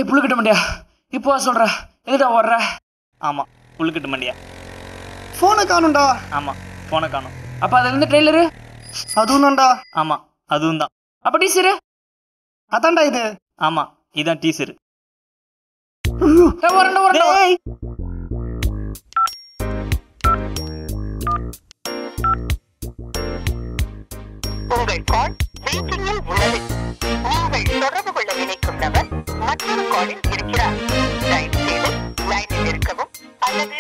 புழுக்கிட்ட மண்டியா இப்போ சொல்ற எதுடா ஓடுற? ஆமா புழுக்கிட்ட மண்டியா. போனை காணும்டா. ஆமா போனை காணும். அப்ப அதுல இருந்து ட்ரெய்லரு அதுவும் தான்டா. ஆமா அதுவும் தான். அப்ப டீசரு அதான்டா இது. ஆமா இதான் டீசரு. உங்கள் கால் வெயிட்டிங்கில் உள்ளது. நீங்கள் தொடர்பு கொள்ள நினைக்கும் நபர் மற்றொரு காலில் இருக்கிறார். தயவு செய்து லைனில் இருக்கவும் அல்லது